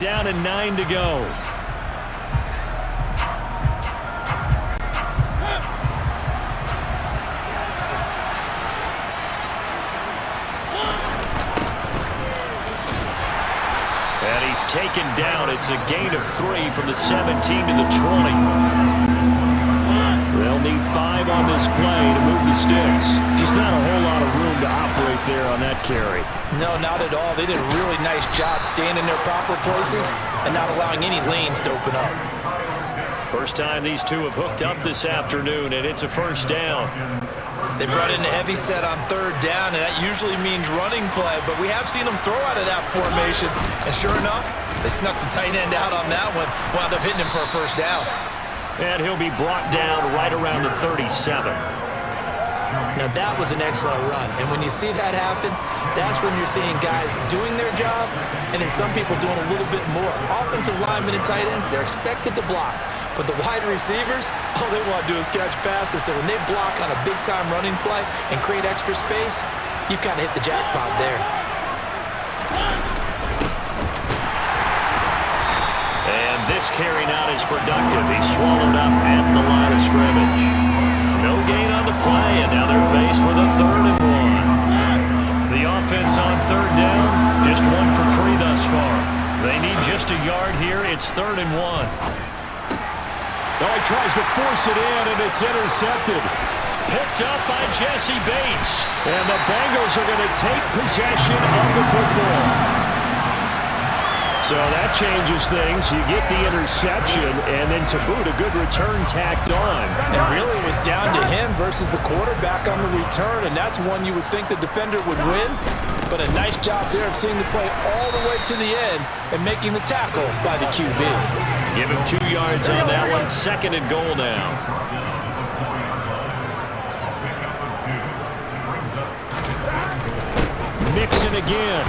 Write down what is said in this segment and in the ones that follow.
Down and 9 to go. And he's taken down. It's a gain of 3 from the 17 to the 20. They'll need 5 on this play to move the sticks. Just not a whole lot of room to operate there on that carry. No, not at all. They did a really nice job staying in their proper places and not allowing any lanes to open up. First time these two have hooked up this afternoon, and it's a first down. They brought in a heavy set on 3rd down, and that usually means running play, but we have seen them throw out of that formation, and sure enough, they snuck the tight end out on that one, wound up hitting him for a first down. And he'll be brought down right around the 37. Now that was an excellent run, and when you see that happen, that's when you're seeing guys doing their job, and then some people doing a little bit more. Offensive linemen and tight ends, they're expected to block. But the wide receivers, all they want to do is catch passes. So when they block on a big-time running play and create extra space, you've kind of hit the jackpot there. And this carry not as productive. He's swallowed up at the line of scrimmage. No gain on the play, and now they're faced with a 3rd and 1. The offense on 3rd down, just 1 for 3 thus far. They need just a yard here. It's 3rd and 1. Oh, he tries to force it in, and it's intercepted. Picked up by Jesse Bates. And the Bengals are going to take possession of the football. So that changes things. You get the interception, and then to boot, a good return tacked on. And really it was down to him versus the quarterback on the return, and that's one you would think the defender would win. But a nice job there of seeing the play all the way to the end and making the tackle by the QB. Give him 2 yards on that one. 2nd and goal now. Mixon again.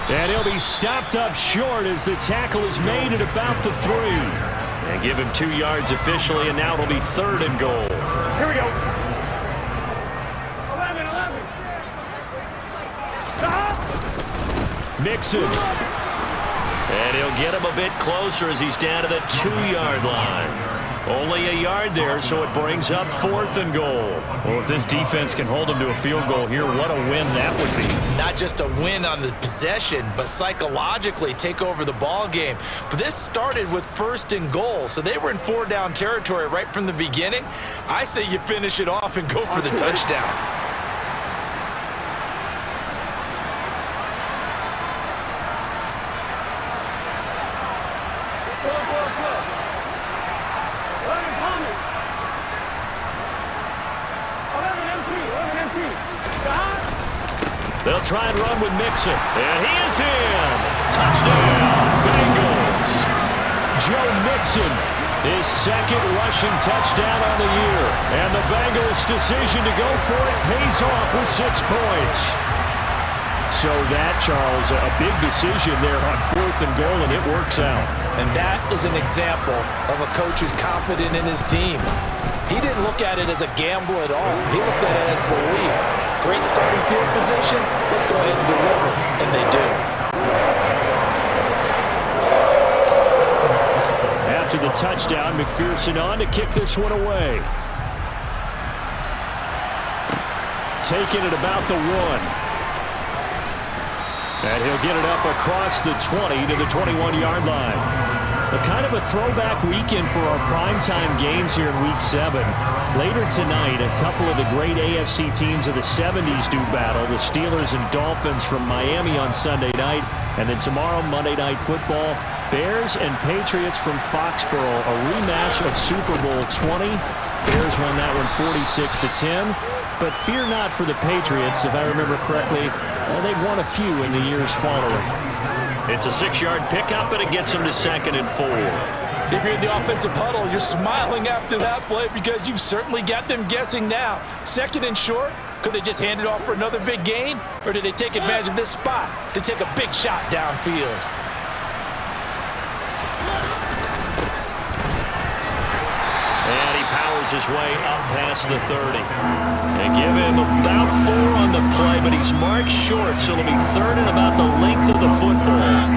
And he'll be stopped up short as the tackle is made at about the 3. And give him 2 yards officially, and now it'll be 3rd and goal. Here we go. 11. Mixon. And he'll get him a bit closer as he's down to the 2-yard line. Only a yard there, so it brings up 4th and goal. Well, if this defense can hold him to a field goal here, what a win that would be. Not just a win on the possession, but psychologically take over the ball game. But this started with 1st and goal, so they were in 4-down territory right from the beginning. I say you finish it off and go for the touchdown. They'll try and run with Mixon. And he is in. Touchdown, Bengals. Joe Mixon, his 2nd rushing touchdown on the year. And the Bengals' decision to go for it pays off with 6 points. So that, Charles, a big decision there on 4th and goal, and it works out. And that is an example of a coach who's confident in his team. He didn't look at it as a gamble at all. He looked at it as belief. Great starting field position. Let's go ahead and deliver. And they do. After the touchdown, McPherson on to kick this one away. Taking it about the 1. And he'll get it up across the 20 to the 21-yard line. A kind of a throwback weekend for our primetime games here in Week 7. Later tonight, a couple of the great AFC teams of the 70s do battle. The Steelers and Dolphins from Miami on Sunday night. And then tomorrow, Monday Night Football, Bears and Patriots from Foxborough. A rematch of Super Bowl 20. Bears won that one 46-10. But fear not for the Patriots. If I remember correctly, they've won a few in the years following. It's a 6-yard pickup, and it gets them to 2nd and 4. If you're in the offensive huddle, you're smiling after that play because you've certainly got them guessing now. 2nd and short, could they just hand it off for another big gain? Or did they take advantage of this spot to take a big shot downfield? And he powers his way up past the 30. And give him about 4 on the play, but he's marked short, so it'll be 3rd and about the length of the football.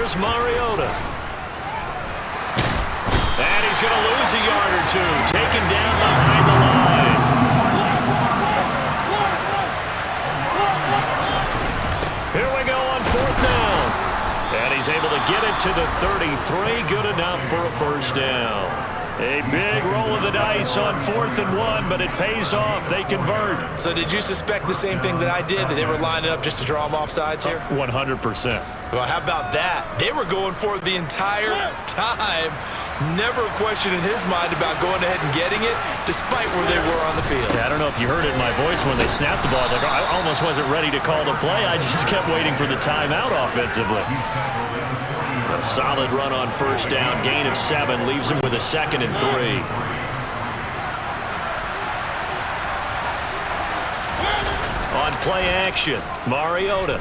Here's Mariota. And he's going to lose a yard or two. Taken down behind the line. Here we go on 4th down. And he's able to get it to the 33. Good enough for a first down. A big roll of the dice on 4th and 1, but it pays off. They convert. So did you suspect the same thing that I did, that they were lining up just to draw them off sides here? 100%. Well, how about that? They were going for it the entire time. Never a question in his mind about going ahead and getting it, despite where they were on the field. Yeah, I don't know if you heard it in my voice when they snapped the ball. I was like, I almost wasn't ready to call the play. I just kept waiting for the timeout offensively. A solid run on 1st down. Gain of 7 leaves him with a 2nd and 3. On play action, Mariota.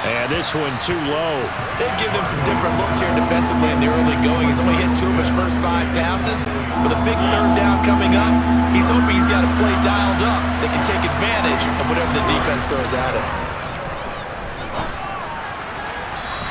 And this one too low. They've given him some different looks here defensively in the early going. He's only hit 2 of his first 5 passes. With a big 3rd down coming up, he's hoping he's got a play dialed up that can take advantage of whatever the defense throws at him.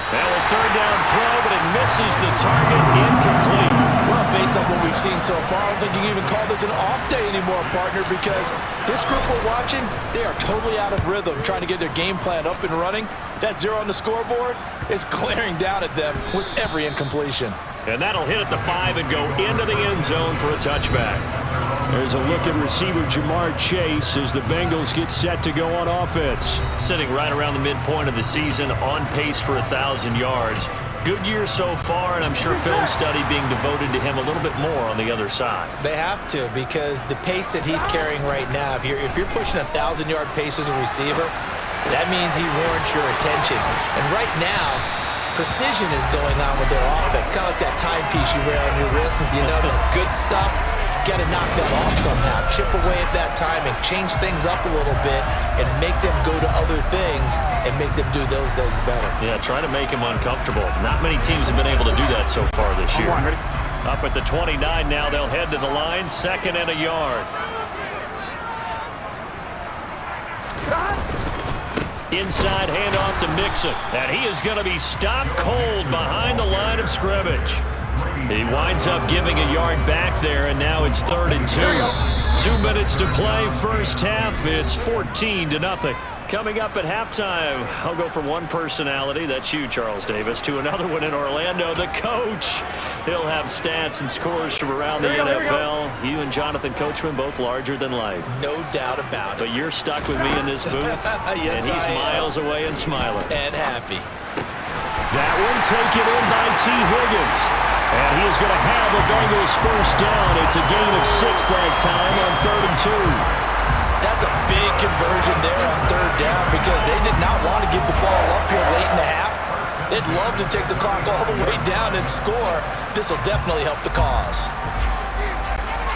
Now a 3rd down throw, but it misses the target. Incomplete. Well, based on what we've seen so far, I don't think you can even call this an off day anymore, partner, because this group we're watching, they are totally out of rhythm, trying to get their game plan up and running. That 0 on the scoreboard is glaring down at them with every incompletion. And that'll hit at the 5 and go into the end zone for a touchback. There's a look at receiver Jamar Chase as the Bengals get set to go on offense. Sitting right around the midpoint of the season, on pace for 1,000 yards. Good year so far, and I'm sure film study being devoted to him a little bit more on the other side. They have to, because the pace that he's carrying right now, if you're pushing 1,000-yard pace as a receiver, that means he warrants your attention. And right now, precision is going on with their offense. Kind of like that timepiece you wear on your wrist. You know, the good stuff. Got to knock that off somehow. Chip away at that timing. Change things up a little bit and make them go to other things and make them do those things better. Yeah, try to make him uncomfortable. Not many teams have been able to do that so far this year. Up at the 29 now, they'll head to the line. 2nd and a yard. Inside handoff to Mixon. And he is going to be stopped cold behind the line of scrimmage. He winds up giving a yard back there, and now it's 3rd and 2. 2 minutes to play, first half. It's 14-0. Coming up at halftime, I'll go from one personality, that's you, Charles Davis, to another one in Orlando, the coach. He'll have stats and scores from around the NFL. You and Jonathan Coachman, both larger than life. No doubt about it. But you're stuck with me in this booth, yes, and he's miles away and smiling. And happy. That one taken in by T. Higgins. And he is going to have the Bengals first down. It's a gain of 6 that time on 3rd and 2. That's a big conversion there on 3rd down because they did not want to give the ball up here late in the half. They'd love to take the clock all the way down and score. This will definitely help the cause.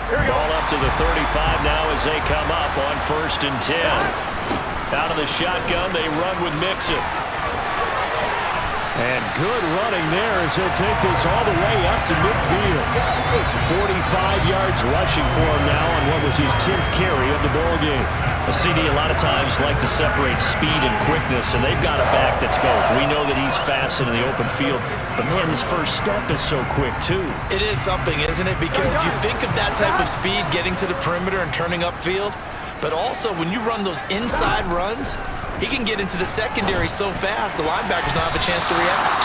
Ball up to the 35 now as they come up on 1st and 10. Out of the shotgun, they run with Mixon. And good running there as he'll take this all the way up to midfield. 45 yards rushing for him now on what was his 10th carry of the ball game. A CD a lot of times like to separate speed and quickness, and they've got a back that's both. We know that he's fast in the open field, but man, his first step is so quick too. It is something, isn't it? Because you think of that type of speed getting to the perimeter and turning upfield, but also when you run those inside runs, he can get into the secondary so fast, the linebackers don't have a chance to react.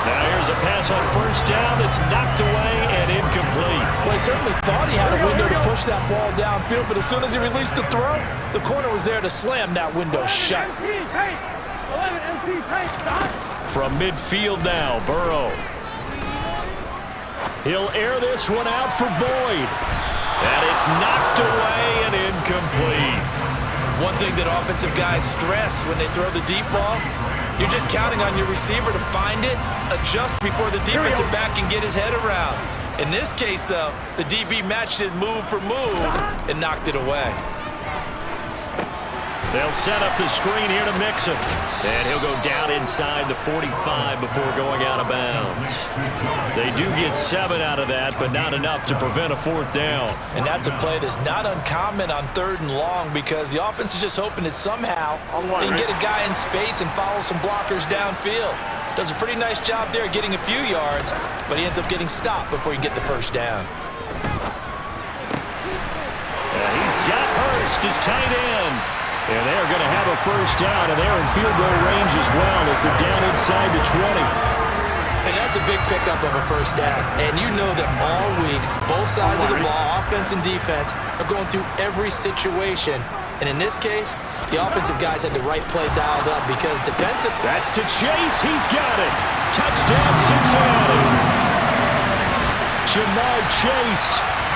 Now here's a pass on 1st down that's knocked away and incomplete. Well, he certainly thought he had a window to push that ball downfield, but as soon as he released the throw, the corner was there to slam that window shut. From midfield now, Burrow. He'll air this one out for Boyd. And it's knocked away and incomplete. One thing that offensive guys stress when they throw the deep ball, you're just counting on your receiver to find it, adjust before the defensive back can get his head around. In this case, though, the DB matched it move for move and knocked it away. They'll set up the screen here to Mixon. And he'll go down inside the 45 before going out of bounds. They do get 7 out of that, but not enough to prevent a 4th down. And that's a play that's not uncommon on 3rd and long because the offense is just hoping that somehow they can get a guy in space and follow some blockers downfield. Does a pretty nice job there getting a few yards, but he ends up getting stopped before he can get the 1st down. He's got Hurst, his tight end. And they're going to have a 1st down, and they're in field goal range as well as they're down inside the 20. And that's a big pickup of a 1st down. And you know that all week, both sides of the ball, offense and defense, are going through every situation. And in this case, the offensive guys had the right play dialed up because defensive... That's to Chase. He's got it. Touchdown, Cincinnati. Jamar Chase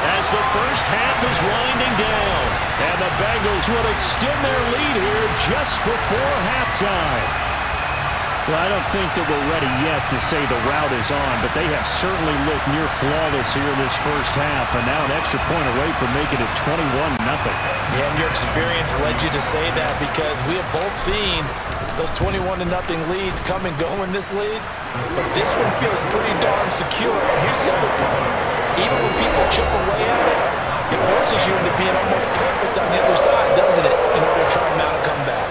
as the 1st half is winding down. And the Bengals will extend their lead here just before halftime. Well, I don't think that we're ready yet to say the route is on, but they have certainly looked near flawless here this 1st half, and now an extra point away from making it 21-0. Yeah, and your experience led you to say that because we have both seen those 21-0 leads come and go in this league, but this one feels pretty darn secure. And here's the other part. Even when people chip away at it, it forces you into being almost perfect on the other side, doesn't it, in order to try and mount a comeback.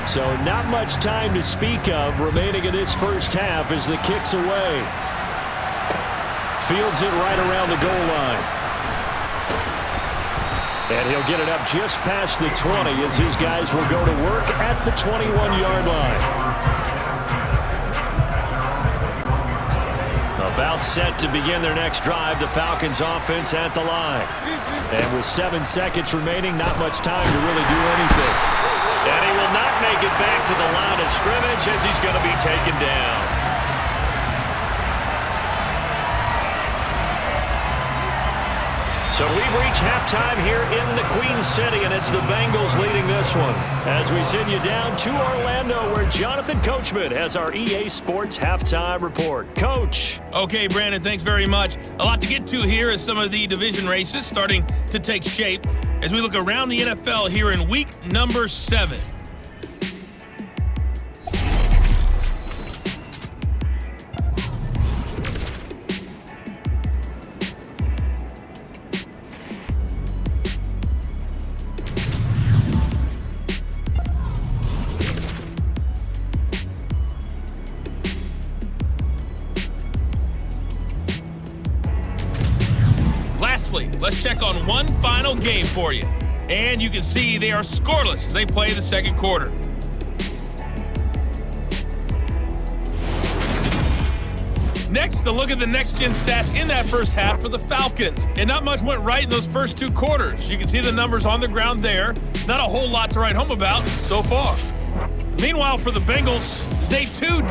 So not much time to speak of remaining in this 1st half as the kick's away. Fields it right around the goal line. And he'll get it up just past the 20 as his guys will go to work at the 21-yard line. About set to begin their next drive, the Falcons offense at the line. And with 7 seconds remaining, not much time to really do anything. And he will not make it back to the line of scrimmage as he's going to be taken down. So we've reached halftime here in the Queen City, and it's the Bengals leading this one. As we send you down to Orlando, where Jonathan Coachman has our EA Sports halftime report. Coach. Okay, Brandon, thanks very much. A lot to get to here as some of the division races starting to take shape as we look around the NFL here in week number 7. Let's check on one final game for you. And you can see they are scoreless as they play the 2nd quarter. Next, a look at the next-gen stats in that 1st half for the Falcons. And not much went right in those first 2 quarters. You can see the numbers on the ground there. Not a whole lot to write home about so far. Meanwhile, for the Bengals, they too did